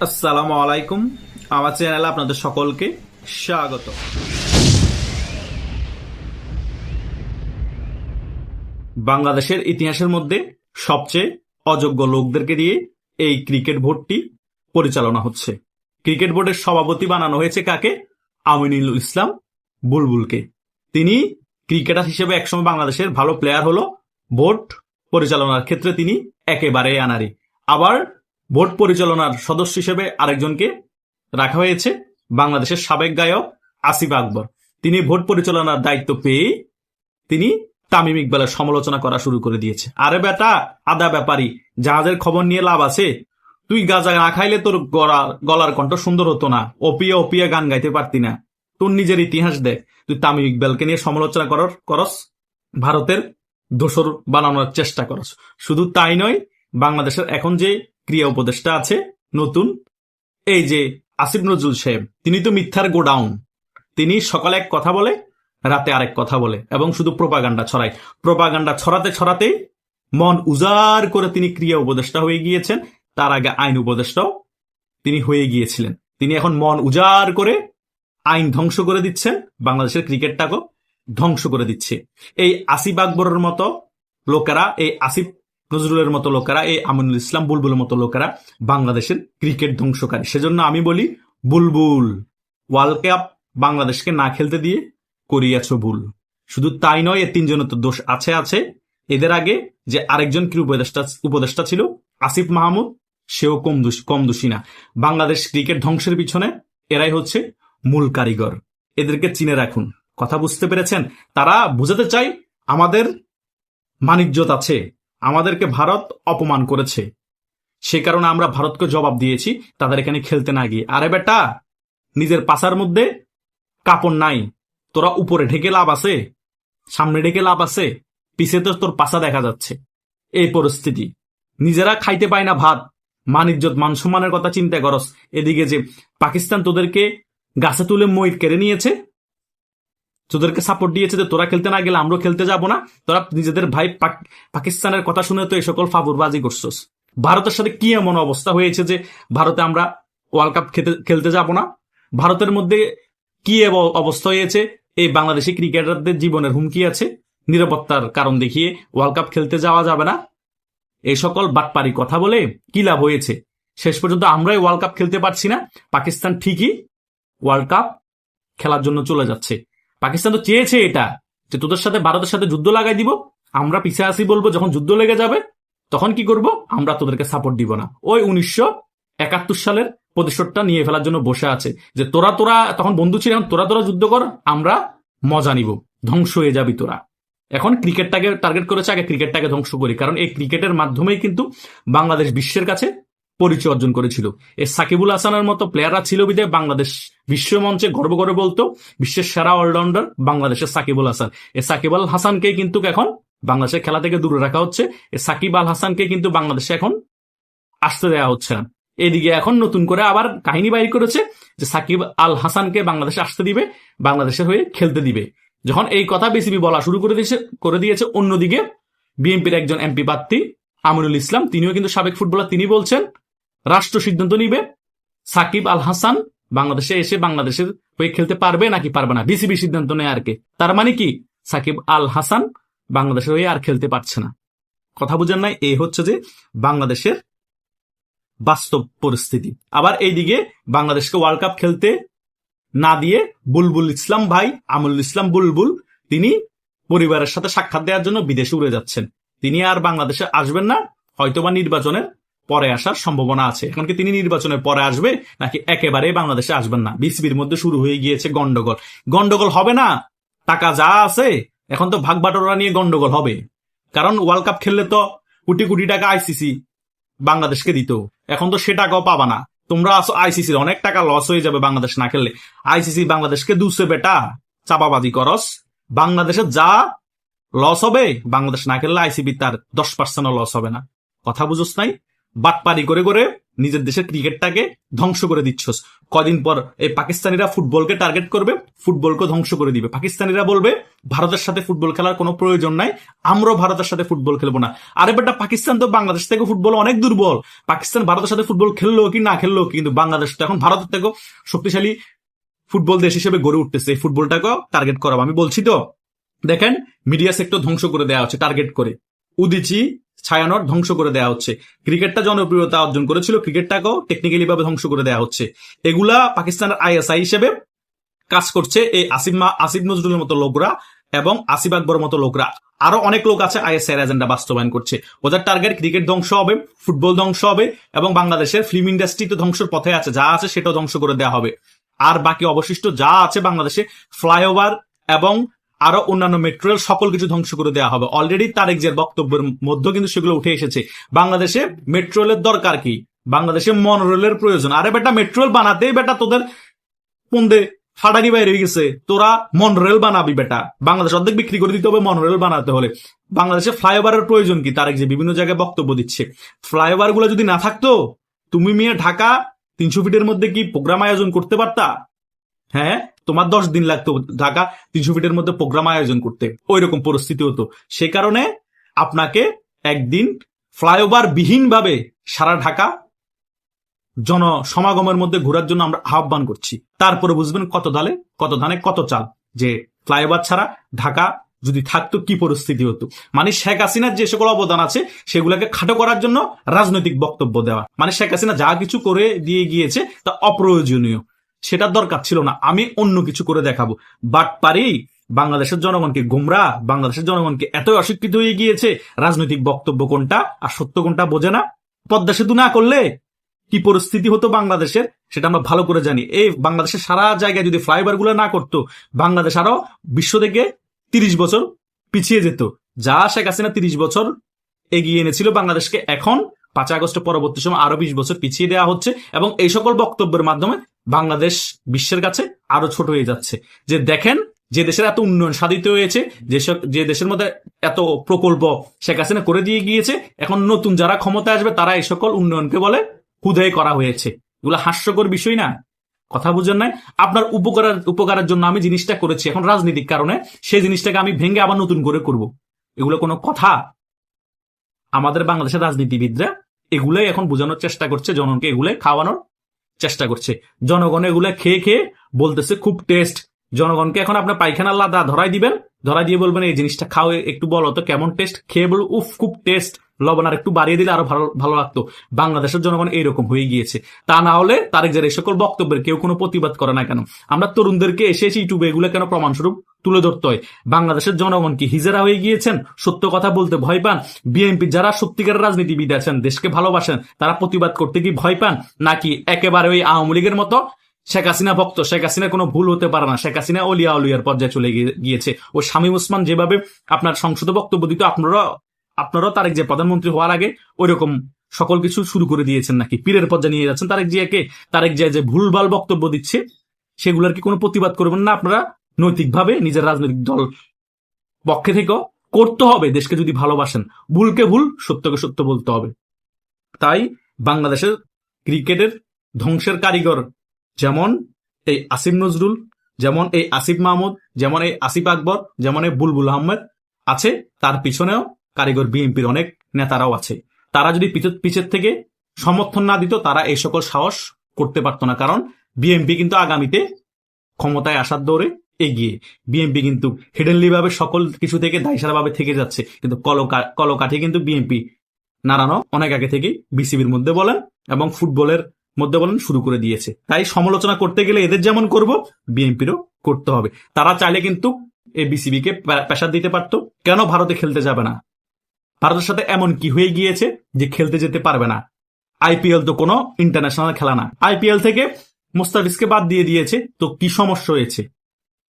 আসসালামু আলাইকুম। আমার চ্যানেলে আপনাদের সকলকে স্বাগত। বাংলাদেশের ইতিহাসের মধ্যে সবচেয়ে অযোগ্য লোকদেরকে দিয়ে এই ক্রিকেট বোর্ডটি পরিচালনা হচ্ছে। ক্রিকেট বোর্ডের সভাপতি বানানো হয়েছে কাকে? আমিনুল ইসলাম বুলবুলকে। তিনি ক্রিকেটার হিসেবে একসময় বাংলাদেশের ভালো প্লেয়ার হলো, বোর্ড পরিচালনার ক্ষেত্রে তিনি একেবারে আনারি। আবার বোর্ড পরিচালনার সদস্য হিসেবে আরেকজনকে রাখা হয়েছে, বাংলাদেশের সাবেক গায়ক আসিফ আকবর। তিনি বোর্ড পরিচালনার দায়িত্ব পেয়ে তিনি তামিম ইকবালের সমালোচনা করা শুরু করে দিয়েছে। আরে বেটা আদা ব্যাপারী, জাহাজের খবর নিয়ে লাভ আছে? তুই গাঁজা না খাইলে তোর গলার কণ্ঠ সুন্দর হতো না, ওপিয়া ওপিয়া গান গাইতে পারতি না। তোর নিজের ইতিহাস দেখ। তুই তামিম ইকবালকে নিয়ে সমালোচনা করস, ভারতের দোসর বানানোর চেষ্টা করস। শুধু তাই নয়, বাংলাদেশের এখন যে ক্রীড়া উপদেষ্টা আছে নতুন, এই যে আসিফ নজরুল সাহেব, তিনি তো মিথ্যার গোডাউন। তিনি সকালে এক কথা বলে, রাতে আরেক কথা বলে এবং শুধু প্রোপাগান্ডা ছড়ায়। প্রোপাগান্ডা ছড়াতে ছড়াতে মন উজাড় করে তিনি ক্রীড়া উপদেষ্টা হয়ে গিয়েছেন। তার আগে আইন উপদেষ্টাও তিনি হয়ে গিয়েছিলেন। তিনি এখন মন উজাড় করে আইন ধ্বংস করে দিচ্ছেন, বাংলাদেশের ক্রিকেটটাকেও ধ্বংস করে দিচ্ছে। এই আসিফ আকবরের মতো লোকেরা, এই আসিফ নজরুলের মতো লোকেরা, এই আমিনুল ইসলাম বুলবুলের মতো লোকেরা বাংলাদেশের ক্রিকেট ধ্বংসকারী। সেজন্য আমি বলি, বুলবুল, ওয়ার্ল্ড কাপ বাংলাদেশকে না খেলতে দিয়ে করিয়াছ ভুল। শুধু তাই নয়, এ তিনজনের তো দোষ আছে। এদের আগে যে আরেকজন উপদেষ্টা ছিল আসিফ মাহমুদ, সেও কম দোষী না। বাংলাদেশ ক্রিকেট ধ্বংসের পিছনে এরাই হচ্ছে মূল কারিগর। এদেরকে চিনে রাখুন। কথা বুঝতে পেরেছেন? তারা বুঝাতে চাই আমাদের মানিজ্যত আছে, আমাদেরকে ভারত অপমান করেছে, সে কারণে আমরা ভারতকে জবাব দিয়েছি তাদের এখানে খেলতে না গিয়ে। আরে বেটা, নিজের পাছার মধ্যে কাপড় নাই, তোরা উপরে ঢেকে লাভ আছে? সামনে ঢেকে লাভ আছে? পিছে তো তোর পাছা দেখা যাচ্ছে। এই পরিস্থিতি, নিজেরা খাইতে পায় না ভাত, মানিজ্যত মান সম্মানের কথা চিন্তা করস। এদিকে যে পাকিস্তান তোদেরকে গাছে তুলে মই কেড়ে নিয়েছে, তোদেরকে সাপোর্ট দিয়েছে যে তোরা খেলতে না গেলে আমরাও খেলতে যাব না। তোরা নিজেদের ভাই পাকিস্তানের কথা শুনে তো এই সকল ফাবুরবাজি করছস। ভারতের সাথে কি এমন অবস্থা হয়েছে যে ভারতে আমরা ওয়ার্ল্ড কাপ খেলতে যাব না? ভারতের মধ্যে কি অবস্থা হয়েছে? এই বাংলাদেশি ক্রিকেটারদের জীবনের হুমকি আছে, নিরাপত্তার কারণ দেখিয়ে ওয়ার্ল্ড কাপ খেলতে যাওয়া যাবে না। এই সকল বাটপারি কথা বলে কি লাভ হয়েছে? শেষ পর্যন্ত আমরাই ওয়ার্ল্ড কাপ খেলতে পারছি না, পাকিস্তান ঠিকই ওয়ার্ল্ড কাপ খেলার জন্য চলে যাচ্ছে। পাকিস্তান তো চেয়েছে এটা, যে তোদের সাথে ভারতের সাথে যুদ্ধ লাগাই দিব, আমরা পিছিয়ে আসি বলবো, যখন যুদ্ধ লেগে যাবে তখন কি করব? আমরা তোদেরকে সাপোর্ট দিব না। ওই 1971 সালের প্রতিশোধটা নিয়ে ফেলার জন্য বসে আছে, যে তোরা তখন বন্ধু ছিল, তোরা যুদ্ধ কর, আমরা মজা নিব, ধ্বংস হয়ে যাবি তোরা। এখন ক্রিকেটটাকে টার্গেট করেছে, আগে ক্রিকেটটাকে ধ্বংস করি, কারণ এই ক্রিকেটের মাধ্যমেই কিন্তু বাংলাদেশ বিশ্বের কাছে পরিচয় অর্জন করেছিল। এই সাকিবুল হাসানের মতো প্লেয়াররা ছিল বিধায় বাংলাদেশ বিশ্ব মঞ্চে গর্ব করে বলতো বিশ্বের সেরা অলরাউন্ডার বাংলাদেশের সাকিবুল হাসান। এই সাকিব আল হাসানকে কিন্তু এখন বাংলাদেশের খেলা থেকে দূরে রাখা হচ্ছে। এই সাকিব আল হাসানকে কিন্তু বাংলাদেশে এখন আসতে দেওয়া হচ্ছে না। এদিকে এখন নতুন করে আবার কাহিনী বাইর করেছে যে সাকিব আল হাসানকে বাংলাদেশে আসতে দিবে, বাংলাদেশের হয়ে খেলতে দিবে। যখন এই কথা বিসিবি বলা শুরু করে দিয়েছে, অন্যদিকে বিএনপির একজন এমপি প্রার্থী আমিনুল ইসলাম, তিনিও কিন্তু সাবেক ফুটবলার, তিনি বলছেন রাষ্ট্র সিদ্ধান্ত নিবে সাকিব আল হাসান বাংলাদেশে এসে বাংলাদেশের হয়ে খেলতে পারবে নাকি পারবে না, বিসিবি সিদ্ধান্ত নেয় আর কি। তার মানে কি, সাকিব আল হাসান বাংলাদেশের হয়ে আর খেলতে পারছে না। কথা বুঝেন নাই? এই হচ্ছে যে বাংলাদেশের বাস্তব পরিস্থিতি। আবার এইদিকে বাংলাদেশকে ওয়ার্ল্ড কাপ খেলতে না দিয়ে বুলবুল ইসলাম ভাই, আমিনুল ইসলাম বুলবুল, তিনি পরিবারের সাথে সাক্ষাৎ দেওয়ার জন্য বিদেশে উড়ে যাচ্ছেন। তিনি আর বাংলাদেশে আসবেন না, হয়তোবা নির্বাচনের পরে আসার সম্ভাবনা আছে। এখন কি তিনি নির্বাচনের পরে আসবে নাকি একেবারে বাংলাদেশে আসবেন না? বিসিবির মধ্যে শুরু হয়ে গিয়েছে গন্ডগোল হবে না? টাকা যা আছে এখন তো ভাগ বাটোয়ারা নিয়ে গন্ডগোল হবে, কারণ ওয়ার্ল্ড কাপ খেললে তো কোটি কোটি টাকা আইসিসি বাংলাদেশকে দিত, এখন তো সে টাকাও পাবা না। তোমরা আসো আইসিসির অনেক টাকা লস হয়ে যাবে বাংলাদেশ না খেললে। আইসিসি বাংলাদেশকে দুসে বেটা, চাপাবাজি করস। বাংলাদেশে যা লস হবে বাংলাদেশ না খেললে আইসিবি তার 10% লস হবে না। কথা বুঝোস নাই? বাটপারি করে করে নিজের দেশের ক্রিকেটটাকে ধ্বংস করে দিচ্ছস। কদিন পর এই পাকিস্তানিরা ফুটবলকে টার্গেট করবে, ফুটবলকে ধ্বংস করে দিবে। পাকিস্তানিরা বলবে ভারতের সাথে ফুটবল খেলার কোনো প্রয়োজন নাই, আমরাও ভারতের সাথে ফুটবল খেলবো না। আরে বেটা, পাকিস্তান তো বাংলাদেশ থেকে ফুটবল অনেক দুর্বল। পাকিস্তান ভারতের সাথে ফুটবল খেললো কি না খেললো, কিন্তু বাংলাদেশ তো এখন ভারতের থেকেও শক্তিশালী ফুটবল দেশ হিসেবে গড়ে উঠতেছে। এই ফুটবলটাকেও টার্গেট করাবো। আমি বলছি তো, দেখেন মিডিয়া সেক্টর ধ্বংস করে দেওয়া হচ্ছে টার্গেট করে, উদিচি ছায়ানট ধ্বংস করে দেওয়া হচ্ছে। ক্রিকেটটা জনপ্রিয়তা অর্জন করেছিল, ক্রিকেটটাকেও টেকনিক্যালি ভাবে ধ্বংস করে দেওয়া হচ্ছে। এগুলা পাকিস্তানের আইএসআই হিসেবে কাজ করছে এই আসিফ নজরুলের মতো লোকরা এবং আসিফ আকবরের মতো লোকরা। আরো অনেক লোক আছে আইএসআই এজেন্ডা বাস্তবায়ন করছে। ওদের টার্গেট ক্রিকেট ধ্বংস হবে, ফুটবল ধ্বংস হবে এবং বাংলাদেশের ফিল্ম ইন্ডাস্ট্রি তো ধ্বংসের পথে আছে, যা আছে সেটাও ধ্বংস করে দেওয়া হবে। আর বাকি অবশিষ্ট যা আছে বাংলাদেশে ফ্লাইওভার এবং আরো অন্যান্য মেট্রো রেল সকল কিছু ধ্বংস করে দেওয়া হবে। অলরেডি তারেক জিয়ার বক্তব্যের মধ্যে কিন্তু সেগুলো উঠে এসেছে। বাংলাদেশে মেট্রো রেলের দরকার কি, বাংলাদেশে মনোরেলের প্রয়োজন। আরে বেটা, মেট্রো রেল বানাতেই বেটা তোদের পন্দে ফাটারি বাইরে হয়ে গেছে, তোরা মনোরেল বানাবি বেটা। বাংলাদেশ অর্ধেক বিক্রি করে দিতে হবে মনোরেল বানাতে হলে। বাংলাদেশে ফ্লাইওভারের প্রয়োজন কি? তারেক যে বিভিন্ন জায়গায় বক্তব্য দিচ্ছে, ফ্লাইওভার গুলো যদি না থাকতো তুমি মেয়ে ঢাকা 300 ফিটের মধ্যে কি প্রোগ্রাম আয়োজন করতে পারতা? হ্যাঁ, তোমার 10 দিন লাগতো ঢাকা 300 ফিটের মধ্যে প্রোগ্রাম আয়োজন করতে, ওই রকম পরিস্থিতি হতো। সে কারণে আপনাকে একদিন ফ্লাইওভার বিহীন ভাবে সারা ঢাকা জনসমাগমের মধ্যে ঘোরার জন্য আমরা আহ্বান করছি। তারপরে বুঝবেন কত ধানে কত চাল, যে ফ্লাইওভার ছাড়া ঢাকা যদি থাকতো কি পরিস্থিতি হতো। মানে শেখ হাসিনার যে সকল অবদান আছে সেগুলোকে খাটো করার জন্য রাজনৈতিক বক্তব্য দেওয়া, মানে শেখ হাসিনা যা কিছু করে দিয়ে গিয়েছে তা অপ্রয়োজনীয়, সেটার দরকার ছিল না, আমি অন্য কিছু করে দেখাবো। বাট পারি বাংলাদেশের জনগণকে গোমরা, বাংলাদেশের জনগণকে এতই অশিক্ষিত হয়ে গিয়েছে, রাজনৈতিক বক্তব্য কোনটা আর সত্য কোনটা বোঝে না। পদ্মা সেতু না করলে কি পরিস্থিতি হতো বাংলাদেশের সেটা আমরা ভালো করে জানি। এই বাংলাদেশের সারা জায়গায় যদি ফ্লাইওভার গুলো না করতো, বাংলাদেশ আরো বিশ্ব থেকে 30 বছর পিছিয়ে যেত। যা শেখ হাসিনা 30 বছর এগিয়ে এনেছিল বাংলাদেশকে, এখন 5 আগস্ট পরবর্তী সময় আরো 20 বছর পিছিয়ে দেওয়া হচ্ছে। এবং এই সকল বক্তব্যের মাধ্যমে বাংলাদেশ বিশ্বের কাছে আরো ছোট হয়ে যাচ্ছে। যে দেখেন, যে দেশের এত উন্নয়ন সাধিত হয়েছে, যে দেশের মধ্যে এত প্রকল্প শেখ হাসিনা করে দিয়ে গিয়েছে, এখন নতুন যারা ক্ষমতা আসবে তারা এই সকল উন্নয়নকে বলে হুদাই করা হয়েছে। এগুলো হাস্যকর বিষয় না? কথা বুঝেন নাই? আপনার উপকারের জন্য আমি জিনিসটা করেছি, এখন রাজনৈতিক কারণে সেই জিনিসটাকে আমি ভেঙে আবার নতুন করে করব, এগুলো কোনো কথা? আমাদের বাংলাদেশের রাজনীতিবিদরা এগুলাই এখন বোঝানোর চেষ্টা করছে, জনগণকে এগুলো খাওয়ানোর চেষ্টা করছে। জনগণ এগুলো খেয়ে খেয়ে বলতেছে খুব টেস্ট। জনগণকে এখন আপনার পায়খানা লাদা ধরাই দিবেন, ধরাই দিয়ে বলবেন এই জিনিসটা খাও, একটু বলো তো কেমন টেস্ট। খেয়ে বলবো উফ খুব টেস্ট, লবণ আর একটু বাড়িয়ে দিলে আরো ভালো লাগতো। বাংলাদেশের জনগণ এইরকম হয়ে গিয়েছে। তা না হলে তারেক যারা এই সকল বক্তব্যের কেউ কোনো প্রতিবাদ করে না কেন? আমরা তরুণদেরকে এসে ইউটিউবে এগুলো কেন প্রমাণস্বরূপ তুলে ধরতে হয়? বাংলাদেশের জনগণ কি হিজেরা হয়ে গিয়েছেন? সত্য কথা বলতে ভয় পান? বিএনপি যারা সত্যিকারের রাজনীতিবিদ আছেন, দেশকে ভালোবাসেন, তারা প্রতিবাদ করতে কি ভয় পান? নাকি একেবারে ওই আওয়ামী লীগের মতো শেখ হাসিনা ভক্ত, শেখ হাসিনার কোনো ভুল হতে পারে না, শেখ হাসিনা অলিয়া উলিয়ার পর্যায়ে চলে গিয়েছে? ও শামীম ওসমান যেভাবে আপনার সংসদে বক্তব্য দিত, আপনারাও তারেক যে প্রধানমন্ত্রী হওয়ার আগে ওই রকম সকল কিছু শুরু করে দিয়েছেন নাকি? পীরের পর্যায়ে নিয়ে যাচ্ছেন তারেক জিয়াকে। তারেক জিয়া যে ভুলভাল বক্তব্য দিচ্ছে সেগুলোর কি কোনো প্রতিবাদ করবেন না আপনারা? নৈতিকভাবে নিজের রাজনৈতিক দল পক্ষে থেকেও করতে হবে। দেশকে যদি ভালোবাসেন, ভুলকে ভুল, সত্যকে সত্য বলতে হবে। তাই বাংলাদেশের ক্রিকেটের ধ্বংসের কারিগর যেমন এই আসিফ নজরুল, যেমন এই আসিফ মাহমুদ, যেমন এই আসিফ আকবর, যেমন এই বুলবুল আহমেদ আছে, তার পিছনেও কারিগর বিএনপির অনেক নেতারাও আছে। তারা যদি পিছের থেকে সমর্থন না দিত, তারা এই সকল সাহস করতে পারত না। কারণ বিএনপি কিন্তু আগামীতে ক্ষমতায় আসার দৌড়ে এগিয়ে। বিএনপি কিন্তু হিডেনলি ভাবে সকল কিছু থেকে দায়সারা ভাবে থেকে যাচ্ছে, কিন্তু কলকাঠি কিন্তু বিএনপি নাড়ানো অনেক আগে থেকে বিসিবির মধ্যে বলেন এবং ফুটবলের মধ্যে বলেন শুরু করে দিয়েছে। তাই সমালোচনা করতে গেলে এদের যেমন করব, বিএনপিরও করতে হবে। তারা চাইলে কিন্তু এই বিসিবিকে প্রেসার দিতে পারত, কেন ভারতে খেলতে যাবে না? ভারতের সাথে এমন কি হয়ে গিয়েছে যে খেলতে যেতে পারবে না? আইপিএল তো কোনো ইন্টারন্যাশনাল খেলা না, আইপিএল থেকে মোস্তাফিজকে বাদ দিয়ে দিয়েছে, তো কি সমস্যা হয়েছে?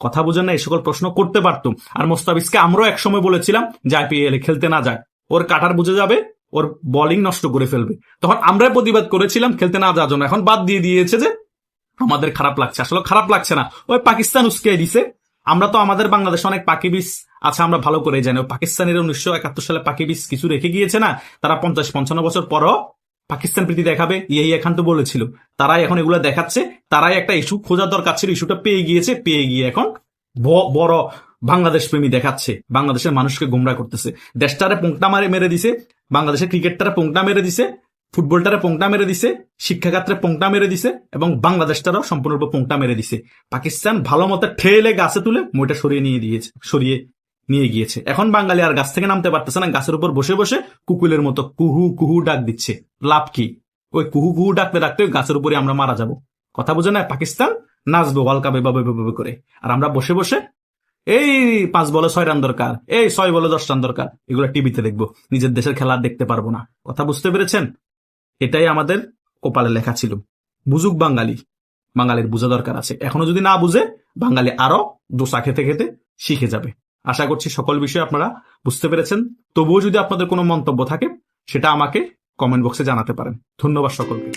কথা বোঝেন না? এই সকল প্রশ্ন করতে পারতো। আর মোস্তাফিজকে আমরাও একসময় বলেছিলাম যে আইপিএল খেলতে না যায়, ওর কাটার বুঝে যাবে, ওর বোলিং নষ্ট করে ফেলবে, তখন আমরা প্রতিবাদ করেছিলাম খেলতে না যাওয়ার জন্য। এখন বাদ দিয়ে দিয়েছে যে আমাদের খারাপ লাগছে। আসলে খারাপ লাগছে না, ওই পাকিস্তান উস্কে দিছে। আমরা তো আমাদের বাংলাদেশে অনেক পাখি বীজ আছে, আমরা ভালো করে জানি। পাকিস্তানের 1971 সালে পাখি বীজ কিছু রেখে গিয়েছে না, তারা 50-55 বছর পরও পাকিস্তান প্রীতি দেখাবে, ইয়াহিয়া খান তো বলেছিল। তারাই এখন এগুলো দেখাচ্ছে, তারাই একটা ইস্যু খোঁজার দরকার ছিল, ইস্যুটা পেয়ে গিয়েছে, পেয়ে গিয়ে এখন বড় বাংলাদেশ প্রেমী দেখাচ্ছে, বাংলাদেশের মানুষকে গোমরা করতেছে। দেশটারে পোংটা মেরে দিছে, বাংলাদেশের ক্রিকেটটারে পোংটা মেরে দিছে, ফুটবলটারে পোংটা মেরে দিছে, শিক্ষাখাত্রে পোংটা মেরে দিছে, এবং বাংলাদেশটারও সম্পূর্ণরূপে পোংটা মেরে দিছে। পাকিস্তান ভালো মতো ঠেলে গাছে তুলে মইটা সরিয়ে নিয়ে গিয়েছে। এখন বাঙালি আর গাছ থেকে নামতে পারতেছে না, গাছের উপর বসে বসে কুকুলের মতো কুহু কুহু ডাক দিচ্ছে। লাভ কি? ওই কুহু কুহু ডাকতে ডাকতে ওই গাছের উপরে আমরা মারা যাব। কথা বুঝে না? পাকিস্তান নাচবো ওয়ার্ল্ড কাপে ভাবে করে, আর আমরা বসে বসে এই 5 বলে 6 রান দরকার, এই 6 বলে 10 রান দরকার, এগুলো টিভিতে দেখবো, নিজের দেশের খেলা আর দেখতে পারবো না। কথা বুঝতে পেরেছেন? এটাই আমাদের কপালে লেখা ছিল। বুঝুক বাঙালি, বাঙালির বোঝা দরকার আছে। এখনো যদি না বুঝে, বাঙালি আরো দোসা খেতে খেতে শিখে যাবে। আশা করছি সকল বিষয় আপনারা বুঝতে পেরেছেন। তবুও যদি আপনাদের কোনো মন্তব্য থাকে, সেটা আমাকে কমেন্ট বক্সে জানাতে পারেন। ধন্যবাদ সকলকে।